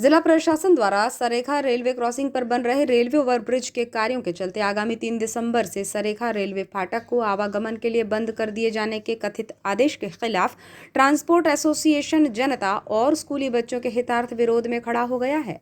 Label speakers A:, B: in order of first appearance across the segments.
A: जिला प्रशासन द्वारा सरेखा रेलवे क्रॉसिंग पर बन रहे रेलवे ओवरब्रिज के कार्यों के चलते आगामी 3 दिसंबर से सरेखा रेलवे फाटक को आवागमन के लिए बंद कर दिए जाने के कथित आदेश के खिलाफ ट्रांसपोर्ट एसोसिएशन जनता और स्कूली बच्चों के हितार्थ विरोध में खड़ा हो गया है।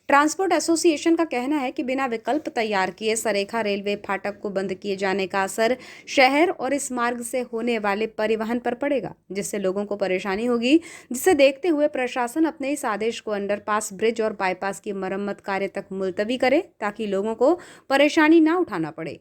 A: ट्रांसपोर्ट एसोसिएशन का कहना है कि बिना विकल्प तैयार किए सरेखा रेलवे फाटक को बंद किए जाने का असर शहर और इस मार्ग से होने वाले परिवहन पर पड़ेगा, जिससे लोगों को परेशानी होगी। जिसे देखते हुए प्रशासन अपने इस आदेश को अंडरपास, ब्रिज और बाईपास की मरम्मत कार्य तक मुलतवी करे ताकि लोगों को परेशानी ना उठाना पड़े।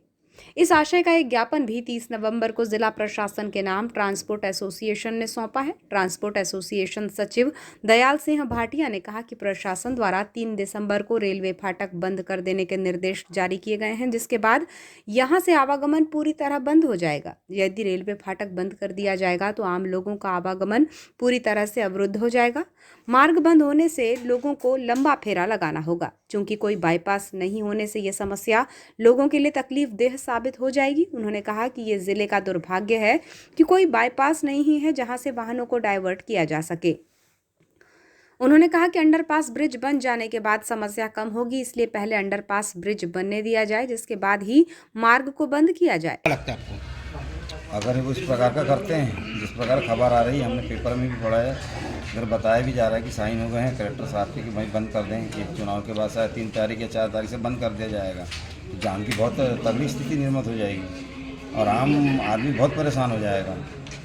A: इस आशय का एक ज्ञापन भी 30 नवंबर को जिला प्रशासन के नाम ट्रांसपोर्ट एसोसिएशन ने सौंपा है। ट्रांसपोर्ट एसोसिएशन सचिव दयाल सिंह भाटिया ने कहा कि प्रशासन द्वारा 3 दिसंबर को रेलवे फाटक बंद कर देने के निर्देश जारी किए गए हैं, जिसके बाद यहां से आवागमन पूरी तरह बंद हो जाएगा। यदि रेलवे फाटक बंद कर दिया जाएगा तो आम लोगों का आवागमन पूरी तरह से अवरुद्ध हो जाएगा। मार्ग बंद होने से लोगों को लंबा फेरा लगाना होगा। चूंकि कोई बाईपास नहीं होने से यह समस्या लोगों के लिए तकलीफ देह साबित हो जाएगी। उन्होंने कहा कि ये जिले का दुर्भाग्य है कि कोई बाईपास नहीं है जहां से वाहनों को डाइवर्ट किया जा सके। उन्होंने कहा कि अंडरपास ब्रिज बन जाने के बाद समस्या कम होगी, इसलिए पहले अंडरपास ब्रिज बनने दिया जाए, जिसके बाद ही मार्ग को बंद किया जाए।
B: लगता है आपको?
C: अगर वो इस प्रकार का करते हैं, जिस प्रकार खबर आ रही है, हमने पेपर में भी पढ़ा है, अगर बताया भी जा रहा है कि साइन हो गए हैं कलेक्टर साहब के कि भाई बंद कर दें, कि चुनाव के बाद शायद 3 तारीख या 4 तारीख से बंद कर दिया जाएगा, तो जान की बहुत तगड़ी स्थिति निर्मित हो जाएगी और आम आदमी बहुत परेशान हो जाएगा।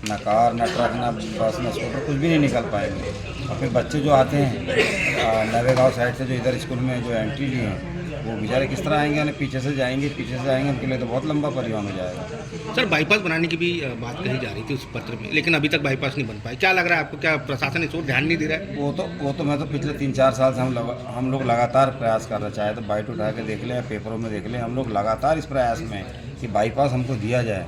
C: ना कार, ना ट्रक, ना बस, ना स्कूटर, कुछ भी नहीं निकल पाएंगे। और फिर बच्चे जो आते हैं नवे गाँव साइड से, जो इधर स्कूल में जो एंट्री लिए हैं, वो बेचारे किस तरह आएंगे? उन्हें पीछे से जाएंगे, उनके लिए तो बहुत लंबा परिवहन हो जाएगा।
B: सर, बाईपास बनाने की भी बात कही जा रही थी उस पत्र में, लेकिन अभी तक बाईपास नहीं बन पाया। क्या लग रहा है आपको? क्या प्रशासन इस ओर ध्यान नहीं दे रहा है?
C: वो तो मैं तो पिछले 3-4 साल से हम लोग लगातार प्रयास कर रहे, चाहे तो बाइट उठा के देख लें या पेपरों में देख लें, हम लोग लगातार इस प्रयास में कि बाईपास हमको दिया जाए।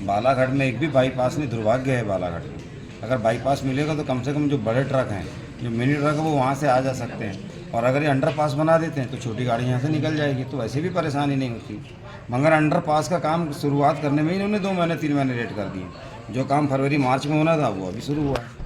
C: बालाघाट में एक भी बाईपास नहीं, दुर्भाग्य है बालाघाट में। अगर बाईपास मिलेगा तो कम से कम जो बड़े ट्रक हैं, जो मिनी ट्रक है, वो वहाँ से आ जा सकते हैं। और अगर ये अंडरपास बना देते हैं तो छोटी गाड़ी यहाँ से निकल जाएगी, तो वैसे भी परेशानी नहीं होती। मगर अंडरपास का काम शुरुआत करने में ही इन्होंने 2 महीने 3 महीने लेट कर दिए। जो काम फरवरी-मार्च में होना था वो अभी शुरू हुआ है।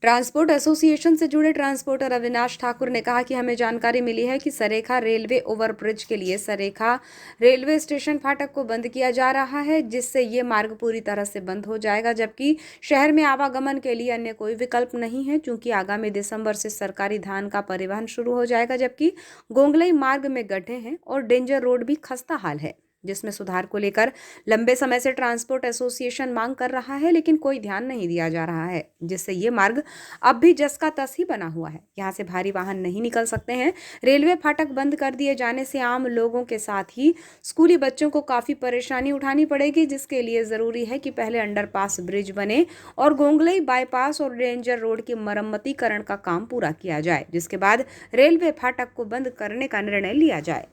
A: ट्रांसपोर्ट एसोसिएशन से जुड़े ट्रांसपोर्टर अविनाश ठाकुर ने कहा कि हमें जानकारी मिली है कि सरेखा रेलवे ओवरब्रिज के लिए सरेखा रेलवे स्टेशन फाटक को बंद किया जा रहा है, जिससे ये मार्ग पूरी तरह से बंद हो जाएगा, जबकि शहर में आवागमन के लिए अन्य कोई विकल्प नहीं है। चूंकि आगामी दिसंबर से सरकारी धान का परिवहन शुरू हो जाएगा, जबकि गोंगलई मार्ग में गड्ढे हैं और डेंजर रोड भी खस्ता हाल है, जिसमें सुधार को लेकर लंबे समय से ट्रांसपोर्ट एसोसिएशन मांग कर रहा है, लेकिन कोई ध्यान नहीं दिया जा रहा है, जिससे ये मार्ग अब भी जस का तस ही बना हुआ है। यहाँ से भारी वाहन नहीं निकल सकते हैं। रेलवे फाटक बंद कर दिए जाने से आम लोगों के साथ ही स्कूली बच्चों को काफी परेशानी उठानी पड़ेगी, जिसके लिए जरूरी है कि पहले अंडरपास ब्रिज बने और गोंगलई बाईपास और डेंजर रोड की मरम्मतीकरण का काम पूरा किया जाए, जिसके बाद रेलवे फाटक को बंद करने का निर्णय लिया जाए।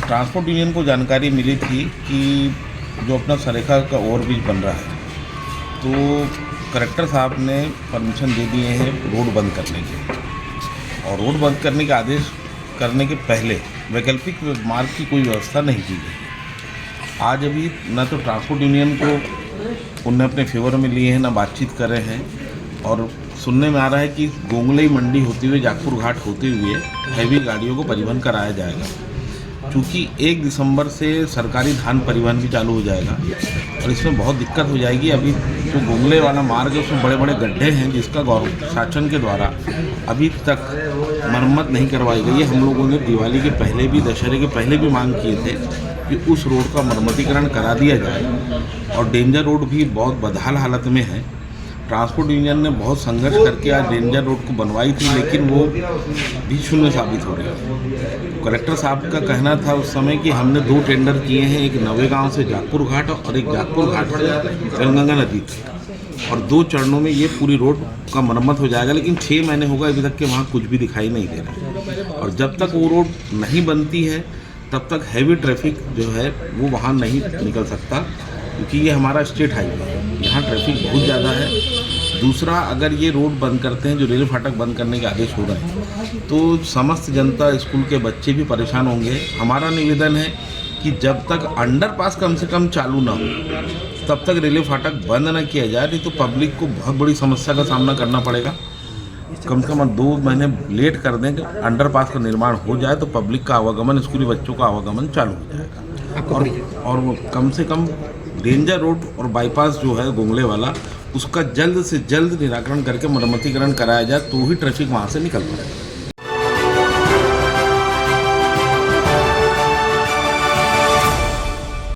D: ट्रांसपोर्ट यूनियन को जानकारी मिली थी कि जो अपना सरेखा का ओवरब्रिज बन रहा है, तो कलेक्टर साहब ने परमिशन दे दिए हैं रोड बंद करने के, और रोड बंद करने के आदेश करने के पहले वैकल्पिक मार्ग की कोई व्यवस्था नहीं की गई। आज अभी न तो ट्रांसपोर्ट यूनियन को उनने अपने फेवर में लिए हैं, न बातचीत कर रहे हैं, और सुनने में आ रहा है कि गोंगलई मंडी होते हुए जागपुर घाट होते हुए हैवी गाड़ियों को परिवहन कराया जाएगा। चूँकि 1 दिसंबर से सरकारी धान परिवहन भी चालू हो जाएगा और इसमें बहुत दिक्कत हो जाएगी। अभी जो गोंगले वाला मार्ग है उसमें बड़े बड़े गड्ढे हैं, जिसका शासन के द्वारा अभी तक मरम्मत नहीं करवाई गई है। हम लोगों ने दिवाली के पहले भी, दशहरे के पहले भी मांग किए थे कि उस रोड का मरम्मतीकरण करा दिया जाए, और डेंजर रोड भी बहुत बदहाल हालत में है। ट्रांसपोर्ट यूनियन ने बहुत संघर्ष करके आज डेंजर रोड को बनवाई थी, लेकिन वो भी शून्य साबित हो रही है। कलेक्टर साहब का कहना था उस समय कि हमने 2 टेंडर किए हैं, एक नवेगांव से जागपुर घाट और एक जागपुर घाट से गंगा नदी तक, और 2 चरणों में ये पूरी रोड का मरम्मत हो जाएगा। लेकिन 6 महीने हो गए अभी तक के वहाँ कुछ भी दिखाई नहीं दे रहा है, और जब तक वो रोड नहीं बनती है तब तक हैवी ट्रैफिक जो है वो वहाँ नहीं निकल सकता, क्योंकि ये हमारा स्टेट हाईवे है, यहाँ ट्रैफिक बहुत ज़्यादा है। दूसरा, अगर ये रोड बंद करते हैं, जो रेल फाटक बंद करने के आदेश हो रहे हैं, तो समस्त जनता, स्कूल के बच्चे भी परेशान होंगे। हमारा निवेदन है कि जब तक अंडरपास कम से कम चालू ना हो तब तक रेलवे फाटक बंद ना किया जाए, नहीं तो पब्लिक को बहुत बड़ी समस्या का सामना करना पड़ेगा। कम से कम 2 महीने लेट कर दें कि अंडरपास का निर्माण हो जाए तो पब्लिक का आवागमन, स्कूली बच्चों का आवागमन चालू हो जाएगा। और वो कम से कम डेंजर रोड और बाईपास जो है गोंगले वाला, उसका जल्द से जल्द निराकरण करके मरम्मतीकरण कराया जाए तो ही ट्रैफिक वहाँ से निकल पाएगा।